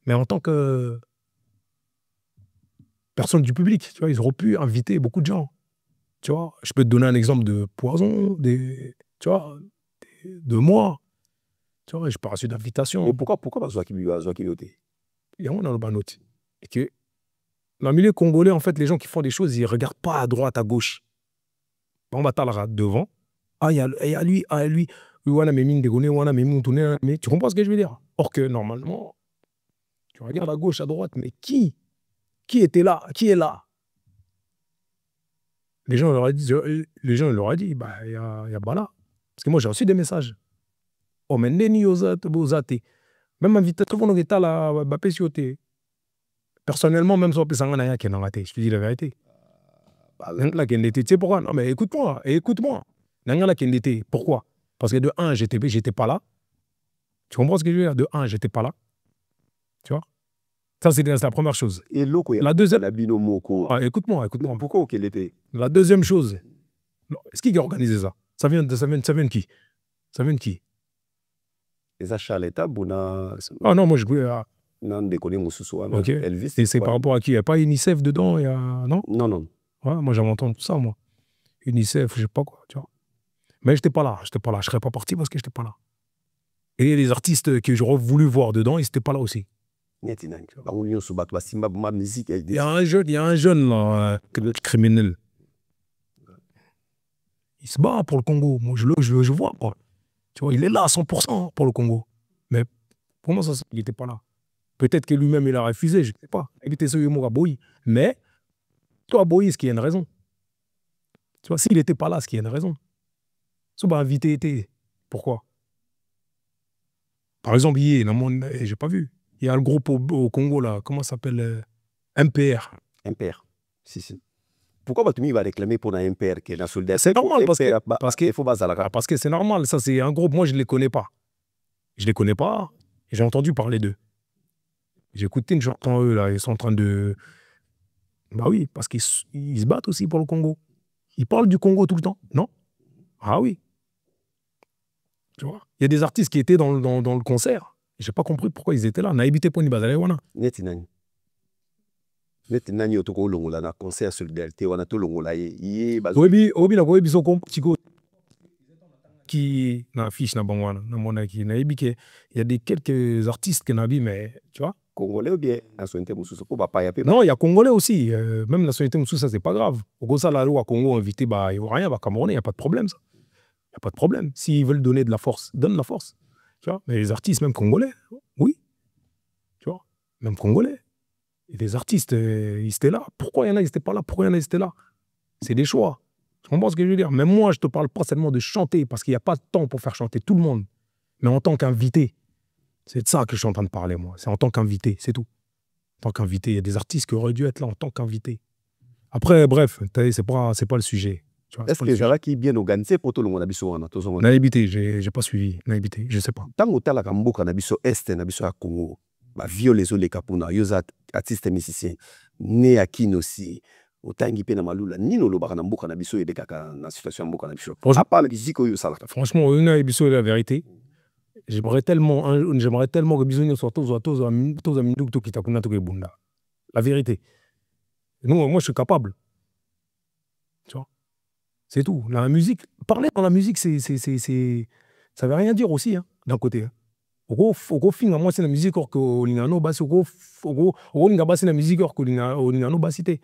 Mais en tant que personne du public, tu vois, ils auraient pu inviter beaucoup de gens. Tu vois, je peux te donner un exemple de Poison, tu vois, de moi. Tu vois, je pas reçu d'invitation. Et pourquoi Zouaki Bioté? Il y a un dans le banote. Et que dans le milieu congolais, en fait, les gens qui font des choses, ils ne regardent pas à droite, à gauche. On va t'aller devant. Ah, il y a lui, mais tu comprends ce que je veux dire? Or que normalement, tu regardes à gauche, à droite, mais qui était là? Qui est là? Les gens leur ont dit, bah, il y a Bala. Parce que moi, j'ai reçu des messages. Oh, mais Neni Ozate. Même invité, tout le monde est là, personnellement, même si on peut s'en aller, je te dis la vérité. Tu sais pourquoi? Non, mais écoute-moi. Pourquoi? Parce que de 1, j'étais pas là. Tu comprends ce que je veux dire? De 1, j'étais pas là. Tu vois? Ça, c'est la première chose. Et la deuxième... écoute-moi. Pourquoi qu'elle était? La deuxième chose, est-ce qui a organisé ça? Ça vient de qui? Ça vient de qui? Les achats à l'État, ah non, moi je... non, déconner Moussoussou. Ok. Elvis. Et c'est par rapport à qui? Il n'y a pas UNICEF dedans? Non? Non. Ouais, moi j'avais entendu tout ça, moi. UNICEF, je sais pas quoi, tu vois. Mais j'étais pas là. Je serais pas parti parce que j'étais pas là. Et il y a des artistes que j'aurais voulu voir dedans, ils n'étaient pas là aussi. Il y a un jeune là, criminel. Il se bat pour le Congo. Moi, je vois, quoi. Tu vois, il est là à 100% pour le Congo. Mais comment ça, il n'était pas là? Peut-être que lui-même, il a refusé, je ne sais pas. Il était sur à Boyi. Mais, toi, à Boyi, est-ce qu'il y a une raison? Tu vois, s'il n'était pas là, est-ce qu'il y a une raison? Si on invité était, pourquoi? Par exemple, hier, j'ai pas vu. Il y a un groupe au Congo, là, comment ça s'appelle? MPR. MPR, si. pourquoi tu vas réclamer pour un père qui est national? C'est normal parce que il faut parce que c'est normal, ça c'est un groupe, moi je les connais pas. Je les connais pas, j'ai entendu parler d'eux. J'ai écouté une chanson eux là, ils sont en train de... Bah oui, parce qu'ils se battent aussi pour le Congo. Ils parlent du Congo tout le temps, non? Ah oui. Tu vois, il y a des artistes qui étaient dans le concert. J'ai pas compris pourquoi ils étaient là. Naïbité pour Nibazale wana. Netinani otoko longola na concert solidarité wana to longola ye bazo. Obi na koyebi so chiko qui na fiche na bangwana na mona qui naïbi que il y a des quelques artistes qui nabi mais tu vois Congolais ou bien nationalité mususu ko ba pa ya pe. Non, il y a Congolais aussi, même nationalité mususu ça c'est pas grave. Au Gosa la loi Congo invité bah il y a rien, bah Camerounais, il y a pas de problème ça. Il y a pas de problème. S'ils veulent donner de la force, donne la force. Tu vois, mais les artistes même congolais, oui. Tu vois, même congolais. Et les artistes, ils étaient là. Pourquoi il y en a, ils n'étaient pas là? Pourquoi il y en a, ils étaient là? C'est des choix. Tu comprends ce que je veux dire? Même moi, je te parle pas seulement de chanter, parce qu'il n'y a pas de temps pour faire chanter tout le monde. Mais en tant qu'invité, c'est de ça que je suis en train de parler, moi. C'est en tant qu'invité, c'est tout. En tant qu'invité, il y a des artistes qui auraient dû être là en tant qu'invité. Après, bref, c'est pas le sujet. Est-ce que Jara qui bien organisé pour tout le monde habiso wana to zongo? Naïbité, j'ai pas suivi. Naïbité, je sais pas. Tango tala ka mboka na biso est na biso ya Congo. Ba viole zo le kapuna yoza artiste musicien né à Kinosi. Otangi pe na malula nino lobaka na mboka na biso edekaka na situation mboka na biso. À part la musique oyo salaka. Franchement, on a biso la vérité. J'aimerais tellement que bisogno soit tous amindu to kitakuna to bunda. La vérité. Nous, moi je suis capable. Tu vois? C'est tout. La musique, parler dans la musique, ça veut rien dire aussi, hein, d'un côté. Au fin, moi, c'est la musique or que l'ingano basse, au linga basse, la musique or que l'ingano bassité.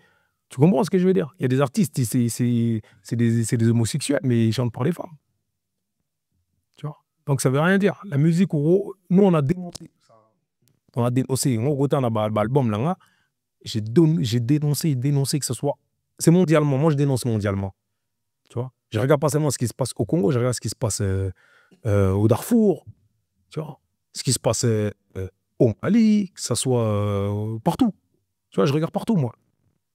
Tu comprends ce que je veux dire? Il y a des artistes, c'est des homosexuels, mais ils chantent pour les femmes. Tu vois? Donc ça veut rien dire. La musique, nous, on a dénoncé. On a dénoncé. On a l'album là, j'ai dénoncé que ce soit. C'est mondialement. Moi, je dénonce mondialement. Tu vois, je regarde pas seulement ce qui se passe au Congo, je regarde ce qui se passe au Darfour, tu vois, ce qui se passe au Mali, que ce soit partout. Tu vois, je regarde partout, moi.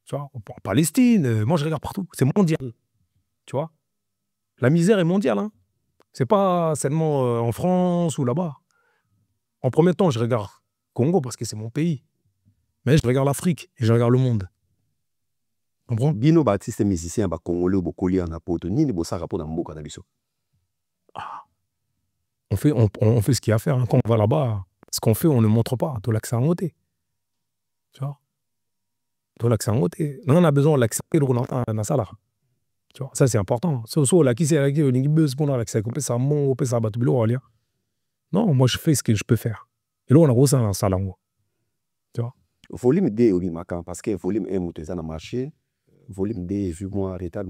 Tu vois, en Palestine, moi je regarde partout. C'est mondial. Tu vois, la misère est mondiale. Hein. C'est pas seulement en France ou là-bas. En premier temps, je regarde Congo parce que c'est mon pays. Mais je regarde l'Afrique et je regarde le monde. Bino ba artiste musicien ba congolais bokoli en apoto nini bosaka po na mboka na biso. On fait ce qu'il y a à faire hein. Quand on va là-bas, ce qu'on fait on ne montre pas to l'accès en côté. Tu vois? To l'accès en côté. On a besoin de l'accès na sala. Tu vois? Ça c'est important. So la qui c'est la qui on buzz pour l'accès qu'on peut ça mon peut ça battre bureau aller. Non, moi je fais ce que je peux faire. Et là on a gros ça dans sala. Tu vois? Volume 2 au Macan parce que volume 1 muteza na marché. Volume 2, vu moi, retard,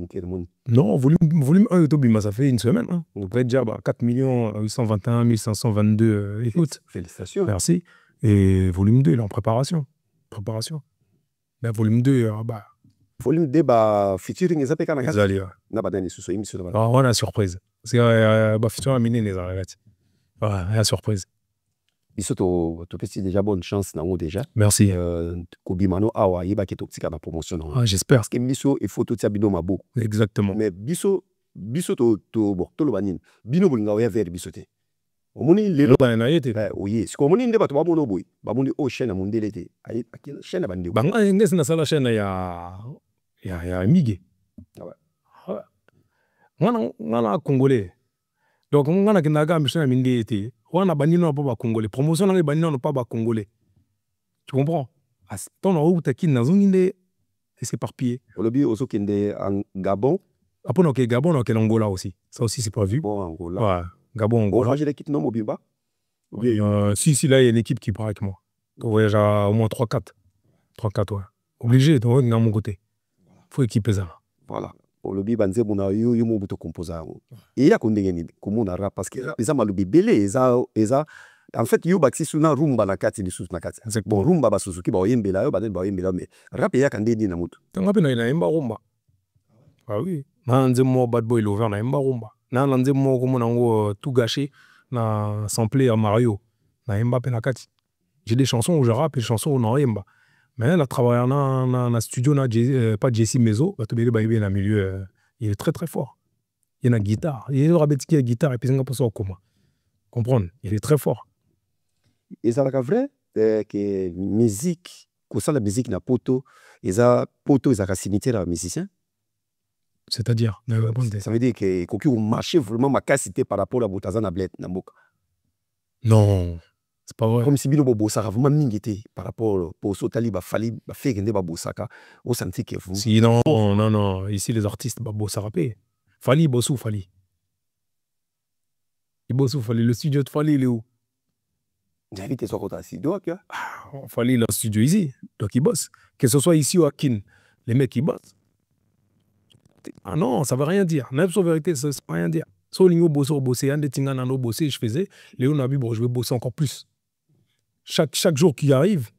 non, volume 1, ça fait une semaine. Hein. On peut être déjà 4 821 522 écoutes. Félicitations. Merci. Et volume 2, il est en préparation. Ben, volume 2, volume 2, featuring, ils appellent quand même. On a surprise. C'est featuring, il y a surprise. Tu fais déjà bonne chance déjà. Merci. Kobimano awa yeba ke toksika na promotion. J'espère. Parce que biso il faut tout ça bino mabo. Exactement. Mais biso to lo banin. Bino bolinga oya vers biso te. Omoni lelo na yete. Oui, ce komoni ndeba to babono boy. Babondi o chaîne mondele te. Ayi akila chaîne bande. Banga ngesi na sala chaîne ya Miguel. Ouais. Ngana congolais. Donc ngana kinaga mission mindé te. On a banni non pas congolais. Promotion on a banni non pas congolais. Tu comprends? À ton où tu qui dans une idée et c'est éparpillé. Olobi oso kende en Gabon. Après OK Gabon OK Angola aussi. Ça aussi c'est prévu. Bon Angola. Ouais, Gabon Angola. On va l'équipe non Mobimba. Oui, si là il y a une équipe qui part avec moi. On voyage à au moins 3-4. 3-4 ouais. Obligé de dans mon côté. Faut équiper ça. Voilà. Olobi banze buna yo mobuto composa. Et ya kondengeni komona rap parce que eza malubi belé eza en fait yo baxi suna rumba na kati ni na kati. Bon rumba ba Suzuki ba oyembela yo ba oyembela mais rap ya kandeni na mutu. Tanga pe na yemba rumba. Ah oui. Na nze mo bad boy lover na yemba rumba. Na nze mo komona ngo tout gâché na samplé à Mario. Na yemba pe na kati. J'ai des chansons où je rappe et des chansons où non yemba. Mais là, travailler dans un studio, pas Jesse Mezo, bah, tu vas dans le milieu, il est très très fort. Il y a une guitare. Il y a une guitare et puis il y a un comment. Comprendre? Il est très fort. Et ça, c'est vrai que musique, que ça, la musique n'a poto, et ça, poto, ça a signifié la musicien. C'est-à-dire? Ça veut dire que quelqu'un marché vraiment ma capacité par rapport à Boutazan à Bled, Namboka. Non, c'est pas vrai. Comme si Bino Bosaka, vraiment n'ingété par rapport au Sotali, Fali, fait que Bosaka, au senti que vous. Si, non, non, non. Ici, les artistes, bah, bossa rapé. Fali, bossou, Fali. Il bossou, Fali. Le studio de Fali, il est où? J'invite sur côté assis. Donc, Fali, le studio ici. Donc, il bosse. Que ce soit ici ou à Kin, les mecs, ils bossent. Ah non, ça veut rien dire. Même sur vérité, ça veut rien dire. So, l'ingénieur bosser, un des tingans nano bosser, je faisais. Léon a vu, bon, je vais bosser encore plus. Chaque jour qui arrive,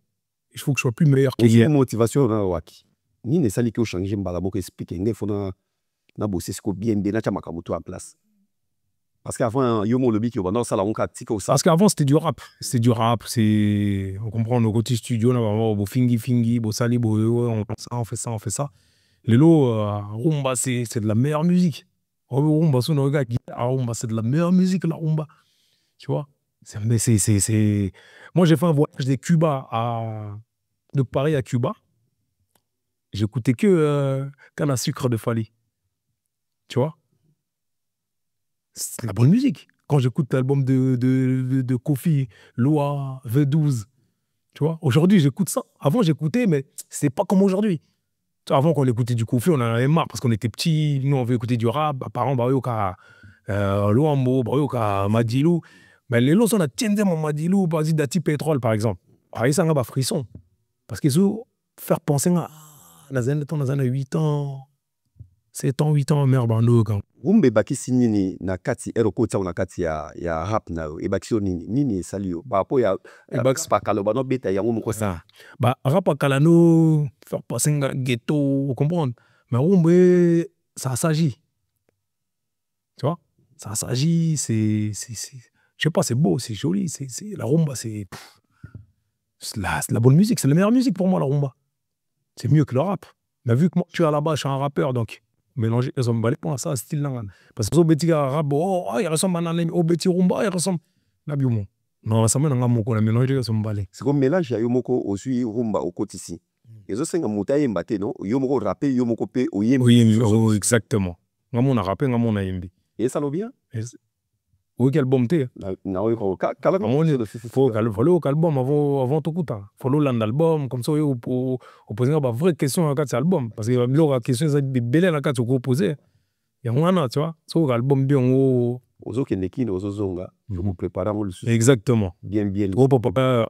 il faut que je sois plus meilleur que hier. Motivation, Waki. Ni ne sali que changer Mbalabo que expliquer. Il faut na bosser ce que bien, na chamakamoutou en place. Parce qu'avant, Yomo le bic, on a ça là, on capte ça. Parce qu'avant, c'était du rap. C'est du rap. C'est, on comprend, nos côtés studio, on a fingi, sali, on fait ça. Les lots, rumba, c'est de la meilleure musique. Rumba, c'est de la meilleure musique, la rumba. Tu vois? Moi, j'ai fait un voyage de Paris à Cuba. J'écoutais que canne à sucre de Fali. Tu vois? C'est de la bonne musique. Quand j'écoute l'album de Kofi, Loa, V12, tu vois? Aujourd'hui, j'écoute ça. Avant, j'écoutais, mais c'est pas comme aujourd'hui. Avant, quand on écoutait du Kofi, on en avait marre parce qu'on était petits. Nous, on veut écouter du rap. Apparemment, Bayoka, Loambo, Bayoka, Madilou. Mais les lots, on a tiendé mon Madilou, Bazi Dati Pétrole, par exemple. Ça a un frisson. Parce qu'ils ont fait penser à. Dans 8 ans, 7 ans, 8 ans, merde, quand. Rumbe bakisi nini na kati erokota na kati ya rap na e bakisi nini salio ba po ya bax pa kaloba no beta ya ngumu ko ça. Bah rap à kalano faire passer un ghetto, vous comprenez? Mais rumbe ça s'agit. Tu vois? Ça s'agit, je sais pas, c'est beau, c'est joli, c'est la rumba, c'est la bonne musique, c'est la meilleure musique pour moi la rumba. C'est mieux que le rap. Mais vu que moi je suis là-bas, je suis un rappeur donc mélanger les hommes pour ça style là parce que au petit rap il ressemble à au petit rumba il ressemble là bien non ça me n'a pas qu'on a mélangé les hommes c'est comme mélange ya yomoko aussi rumba au kotisi et ça c'est un mutaye mbate non yomoko rapper yomoko pe oyembi oui exactement ngamo na rapper ngamo na yembi et ça lo bien oui quel album t'es na oui kala faut album avant tout coup follow l'album comme ça au poser une vraie question à cet album parce que la question c'est belle la carte qu'on poser il y a un tu vois so album bien ozo keneki ozo zonga je vous prépare exactement bien gros papa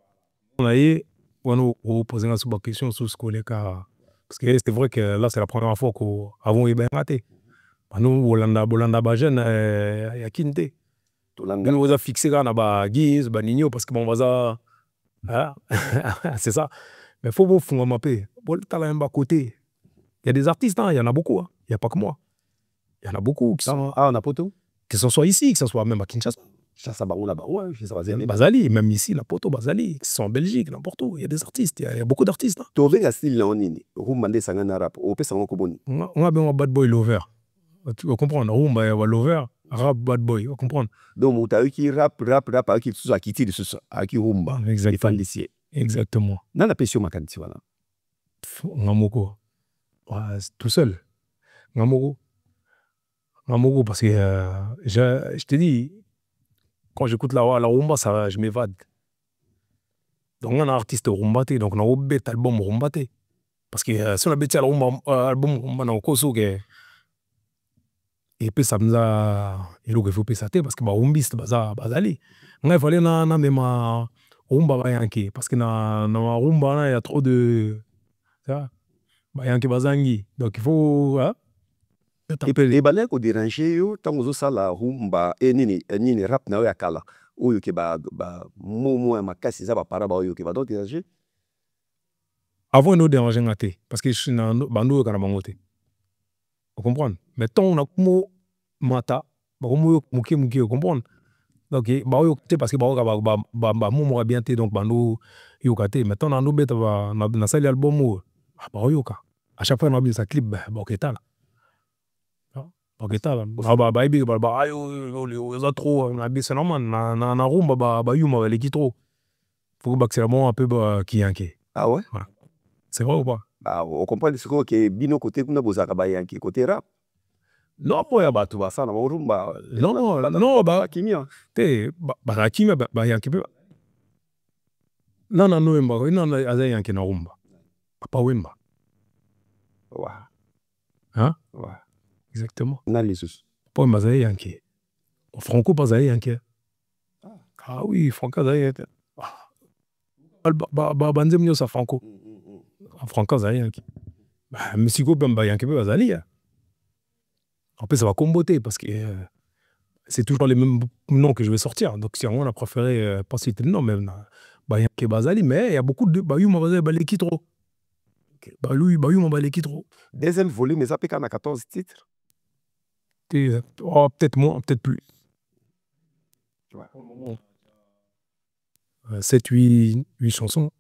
on a eu on poser une question sur ce qu'on est parce que c'est vrai que là c'est la première fois qu'avant il ben raté nous Bolanda Bajen ya Kinte on va fixer na Guise Nino parce que bon va c'est ça mais faut vous fond mapper bon talent bas côté il y a des artistes il y en a beaucoup il y a pas que moi il y en a beaucoup qui sont on a poto que ce soit ici que ce soit même à Kinshasa ça ba là-bas ouais ça va Bazali même ici la poto Bazali qui sont en Belgique n'importe où il y a des artistes il y a beaucoup d'artistes tu veux style là on nini rumande sangana rap au pesa ngoko boni on a bien bad boy lover tu comprends rumba ya lover rap bad boy vous comprendre donc mutayo qui rap qui tout ça qui tire sur ça qui rumba exactement na la pression makanti voilà ngamoko tout seul ngamoko parce que je te dis quand j'écoute la rumba ça je m'évade donc on a un artiste rumba donc on a un bête album rumba parce que si on a bête album rumba na koso que et puis ça nous a il faut que ça parce que rumbiste bazali il fallait na même rumba yanki parce que na rumba il y a trop de ça yanki bazangi donc il faut et balé ko déranger yo tango ça la rumba et nini rap na ya kala oyo ke momo makasi za ba para ba oyo ke ba donc déranger avant nous déranger ngate parce que je suis na bando kana bangote vous comprendre mais tant on a como mata ba como muke vous comprendre Donc, bah, parce que bah, moi, bien été, donc, bah, nous, yokate. Maintenant, dans nos bêtes, dans ça, l'album, bah, yoka. À chaque fois, on a vu ça clip, bah, ok, là. Ok, là. Bah, trop, c'est normal. Na rumba, bah, yuma, les qui trop. Faut que c'est vraiment un peu, qui est. Ah ouais? Voilà. C'est vrai ou pas? Bah, on comprend que bino côté kuna bozaka ba yanki côté rap. Non, moi, bah, Tu vas ça na rumba. non, bah, kimia. bah, kimia, bah, yanki peu. Non, Wemba, non, aza yanki na rumba. Papa Wemba. Ouais. Hein? Ouais. Exactement. Na lisus. Papa Wemba aza yanki. Franco pas aza yanki. Ah oui, Franco aza yanki. Bah, banzem nyo sa Franco. Franco aza yanki. Bah, Mexico Bemba yanki peu azali. En plus, ça va comboter parce que c'est toujours les mêmes noms que je vais sortir. Donc, si on a préféré pas citer le nom, même, bah, yanki bazali, mais il y a beaucoup de bayou m'a bazali balé qui trop. Bayou m'a balé qui trop. Deuxième volume, mais ça peut qu'on a 14 titres. Peut-être moins, peut-être plus. Ouais. 7, 8 chansons.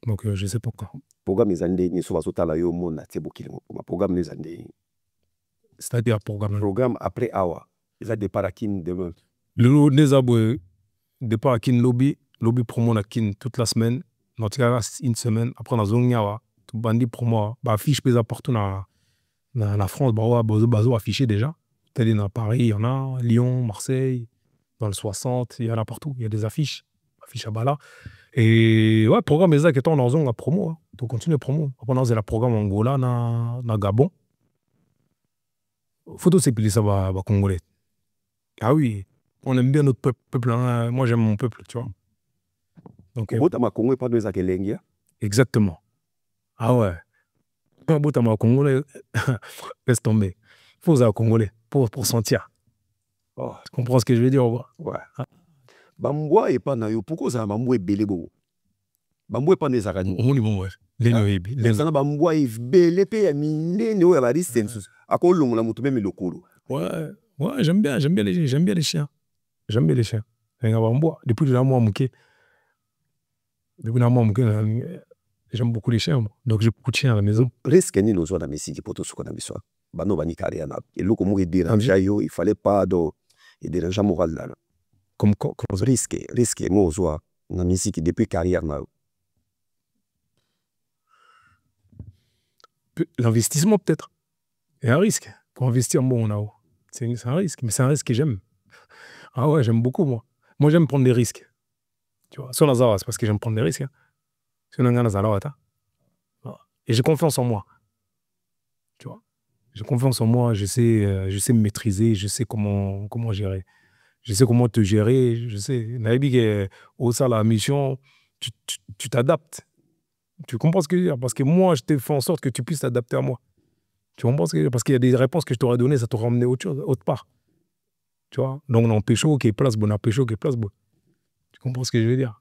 Donc, je sais pas quand. Programme les années, ni souvent sota la yo mona tebokile mo. Programme les années. C'est-à-dire programme. Programme après Awa. Ils ont des parakin demain. Le Nezabwe, départ à Kin Lobby promo na Kin toute la semaine. Dans une semaine. Après, on a Zonyawa. Tout bandit promo. Bah, affiche pesa partout dans la France. Bah, bazo affiché déjà. C'est-à-dire dans Paris, il y en a. Lyon, Marseille. Dans le 60, il y en a partout. Il y a des affiches. Affiches à Bala. Et ouais, programme est ça qui est en zone la promo. Hein. Tu continues la promo. Après, on a le programme Angola, na Gabon. Photo, c'est plus ça va congolais. Ah oui, on aime bien notre peuple. Hein. Moi, j'aime mon peuple, tu vois. Donc, Congo est pas de Zakelengia. Exactement. Ah ouais. Quand Boutama congolais, laisse tomber. Il faut ça congolais pour sentir. Oh. Tu comprends ce que je veux dire? Ouais. Ah. Bambwa et pas nayo. Pourquoi ça bambwa est belé beau? Bambwa est pas des Zakani. On y va, ouais. Les gens bambwa est belé pe ya minene o ya bari sensus. Akolo mon amutu même le kolo. Ouais, j'aime bien les chiens. J'aime bien les chiens. Depuis que j'ai j'aime beaucoup les chiens. Donc j'ai beaucoup de chiens à la maison. Risque ni nos na mesiki poto suko na biso. Bano bani carrière na. Et loko mo déranger yo, il fallait pas do et déranger moral là. Comme risque mo zo na musique depuis carrière na. L'investissement peut-être. Il y a un risque. Pour investir bon là-haut. C'est un risque, mais c'est un risque que j'aime. Ah ouais, j'aime beaucoup moi. Moi j'aime prendre des risques. Tu vois, sur Lazare, c'est parce que j'aime prendre des risques. Hein. Et j'ai confiance en moi. Tu vois. J'ai confiance en moi, je sais me maîtriser, je sais comment gérer. Je sais comment te gérer, je sais. Au sein de la mission, tu t'adaptes. Tu comprends ce que je veux dire? Parce que moi, je t'ai fait en sorte que tu puisses t'adapter à moi. Tu comprends ce que je veux dire? Parce qu'il y a des réponses que je t'aurais données, ça t'aurait emmené autre part. Tu vois? Donc, on pécho qui est place bonne, on pécho qui est place bonne. Tu comprends ce que je veux dire?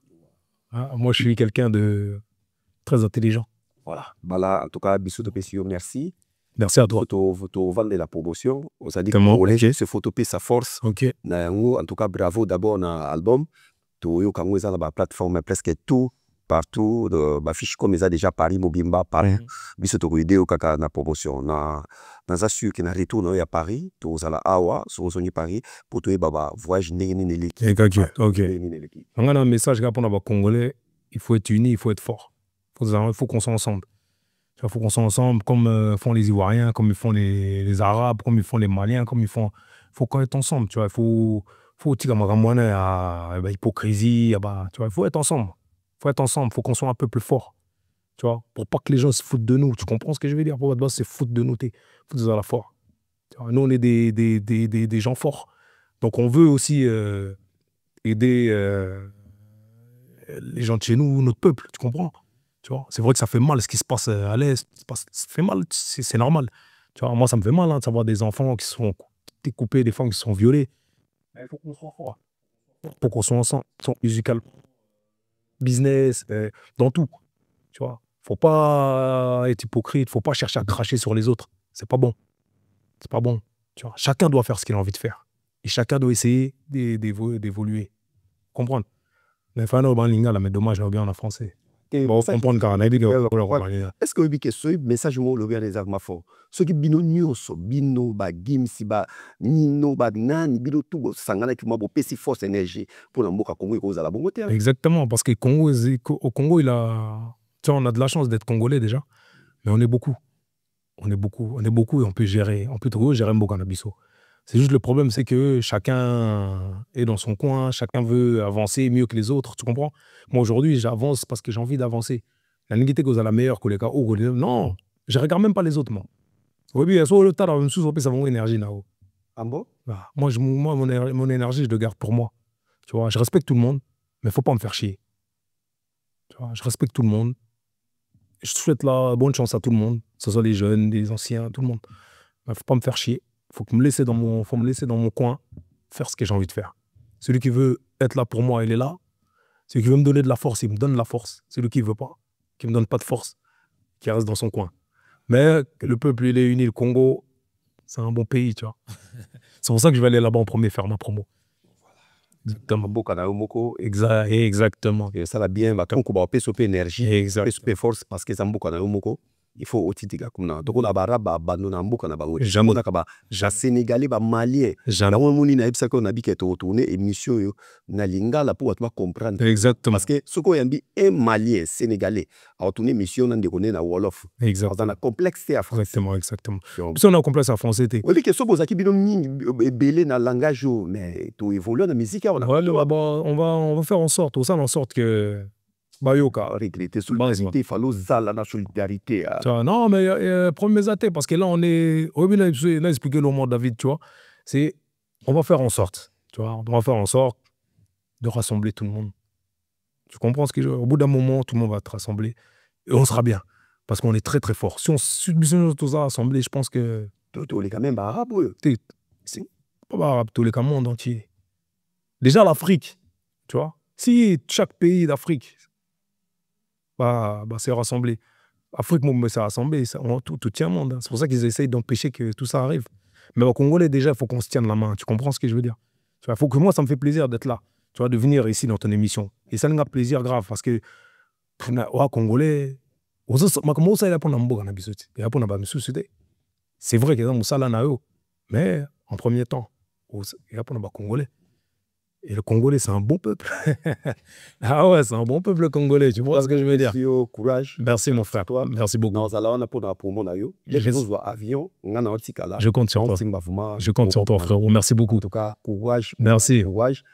Hein? Moi, je suis quelqu'un de très intelligent. Voilà. Voilà, en tout cas, bisous de Pessio, merci. Merci à toi. Photo vendre la promotion. On s'est dit que ce photo P sa force. Ok. En tout cas, bravo d'abord dans l'album. Tout yo kango eza la plateforme presque tout partout ba fiche comme ils a déjà Paris Mobimba Paris. Biso to idée kaka na promotion na assure que na retour ya Paris, to zala awa so soni Paris pour to baba voyage ndenge ni leki. OK. On a un message pour les Congolais, il faut être unis, il faut être fort. Il faut qu'on soit ensemble. Il faut qu'on soit ensemble comme font les Ivoiriens, comme ils font les Arabes, comme ils font les Maliens, comme ils font. Il faut qu'on être ensemble, tu vois. Il faut hypocrisie, tu vois. Il faut être ensemble. Il faut qu'on soit un peu plus fort, tu vois, pour pas que les gens se foutent de nous. Tu comprends ce que je veux dire? Pour votre boss, c'est foutre de nous, foutre de la fort. Tu vois, nous, on est des gens forts. Donc, on veut aussi aider les gens de chez nous, notre peuple, tu comprends? Tu vois, c'est vrai que ça fait mal ce qui se passe à l'Est. Ça fait mal, c'est normal. Tu vois, moi, ça me fait mal de savoir des enfants qui sont découpés, des femmes qui sont violées. Mais il faut qu'on soit fort. Il faut qu'on soit ensemble, musical, business, dans tout. Tu vois, faut pas être hypocrite, faut pas chercher à cracher sur les autres. C'est pas bon. C'est pas bon. Tu vois, chacun doit faire ce qu'il a envie de faire. Et chacun doit essayer d'évoluer. Comprendre. Mais dommage, on bien en français. Bon, comprendre car est-ce que vous avez un message que les armes fort? Ce qui bino nyonso bino ba gimsi ba nino ba nani bino tout sangana qui m'a beaucoup force énergie pour la mboka Congo cause à la bonne terre. Exactement, parce que au Congo il a, tu vois, on a de la chance d'être congolais déjà, mais on est beaucoup et on peut trop gérer Mboka Nabiso. C'est juste le problème, c'est que chacun est dans son coin, chacun veut avancer mieux que les autres, tu comprends? Moi aujourd'hui, j'avance parce que j'ai envie d'avancer. La négité cause à la meilleure que les cas. Non, je regarde même pas les autres, moi. Oui, bien sûr, le tas même sous ça mon énergie là-haut. Ah bon? Moi, mon énergie, je le garde pour moi. Tu vois, je respecte tout le monde, mais faut pas me faire chier. Tu vois, je respecte tout le monde. Je souhaite la bonne chance à tout le monde, que ce soit les jeunes, les anciens, tout le monde. Mais faut pas me faire chier. Faut me laisser dans mon coin, faire ce que j'ai envie de faire. Celui qui veut être là pour moi, il est là. Celui qui veut me donner de la force, il me donne de la force. Celui qui veut pas, qui me donne pas de force, qui reste dans son coin. Mais le peuple, il est uni. Le Congo, c'est un bon pays, tu vois. C'est pour ça que je vais aller là-bas en premier faire ma promo. Exactement. Et ça va bien, quand on va faire énergie, exactement. Force parce que ça m'a il faut aussi dire comme ça. Donc on a baraba bandona mboka na bango. Jamais kaba ja Sénégalais ba Malien. Na woni na ebisa ko na bi keto tourner émission yo na lingala pour toi comprendre. Exactement. Parce que ce qu'on yambi un Malien Sénégalais a tourner émission na déconner na Wolof. Exactement. Dans la complexité à français. Exactement. Si on a un complexe à français té. Oui que so bozaki bino belé na langage mais to évoluer na musique on va faire en sorte que Bayoka. Regretter solidarité, il faut zala la solidarité. Non, mais premier athée, parce que là, on est. Oui, mais on a expliqué le mot David, tu vois. C'est. On va faire en sorte, tu vois. On va faire en sorte de rassembler tout le monde. Tu comprends ce que je veux dire? Au bout d'un moment, tout le monde va te rassembler et on sera bien. Parce qu'on est très très fort. Si on submissionne tous à rassembler, je pense que. Tous les cas, même arabes. C'est pas arabe, tous les cas, monde entier. Déjà l'Afrique, tu vois. Si chaque pays d'Afrique. C'est rassemblé. Afrique, c'est rassemblé, tout tient le monde. Hein. C'est pour ça qu'ils essayent d'empêcher que tout ça arrive. Mais au Congolais, déjà, il faut qu'on se tienne la main. Tu comprends ce que je veux dire? Il faut que moi, ça me fait plaisir d'être là. Tu vois, de venir ici dans ton émission. Et ça nous a plaisir grave parce que, Congolais, c'est vrai qu'il y a des mais en premier temps, il y a des Congolais. Et le Congolais, c'est un bon peuple. Ah ouais, c'est un bon peuple, le Congolais. Tu vois ce que je veux dire? Merci, courage. Merci, mon frère. Toi. Merci beaucoup. Je compte sur toi. Je compte sur toi, frérot. Merci beaucoup. En tout cas, courage. Merci. Courage.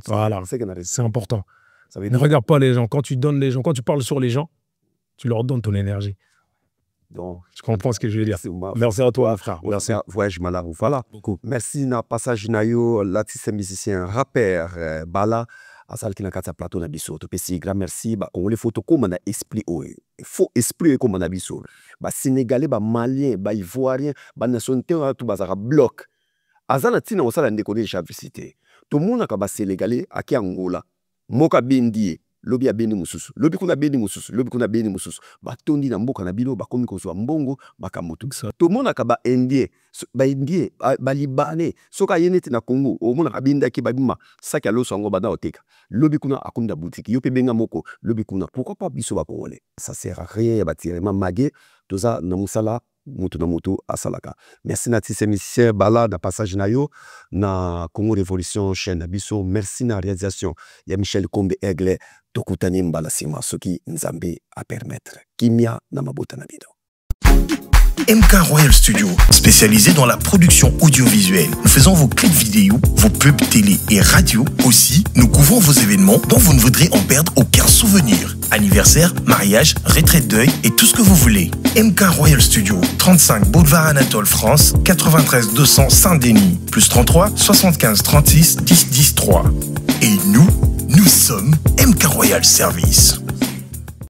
Voilà. C'est important. Ne regarde pas les gens. Quand tu donnes les gens, quand tu parles sur les gens, tu leur donnes ton énergie. Donc, je comprends ce que je veux dire. Merci à toi, frère. Merci. Voyage malade. Voilà. Beaucoup. Merci na passage nayo l'artiste musicien rappeur Bala asal ki na kata plateau na biso to pesi grand merci ba on les photos comme na esprit faut esprit comme na biso ba sénégalais ba malien ba ivoirien ba nationalité tout bazara bloc azana tina osala ndeko de chavicité tout monde ka ba sénégalais aki Angola moka bindi lobi ya beni mususu lobi kuna beni mususu batondi na mboka na bino bakomi kozwa mbongo bakamutu to mona ka ba indien ba libanais soka yeneti na Congo o mona ka binda ki babima saki alo sango bana oteka lobi kuna akunda boutique yo pe benga moko lobi kuna pourquoi pas biso ba congolais ça sert à rien ba tirement magué tout ça na musala mutu na mutu asalaka. Merci na tise musicien Bala na passage na yo na Congo Révolution chaîne na biso. Merci na réalisation ya Michel Kombe Aigle tokutani mbala sima soki nzambe a permettre kimia na mabota na bido. MK Royal Studio, spécialisé dans la production audiovisuelle. Nous faisons vos clips vidéo, vos pubs télé et radio. Aussi, nous couvrons vos événements dont vous ne voudrez en perdre aucun souvenir. Anniversaire, mariage, retraite deuil et tout ce que vous voulez. MK Royal Studio, 35 Boulevard Anatole France, 93 200 Saint-Denis, plus 33 75 36 10 10 3. Et nous sommes MK Royal Service.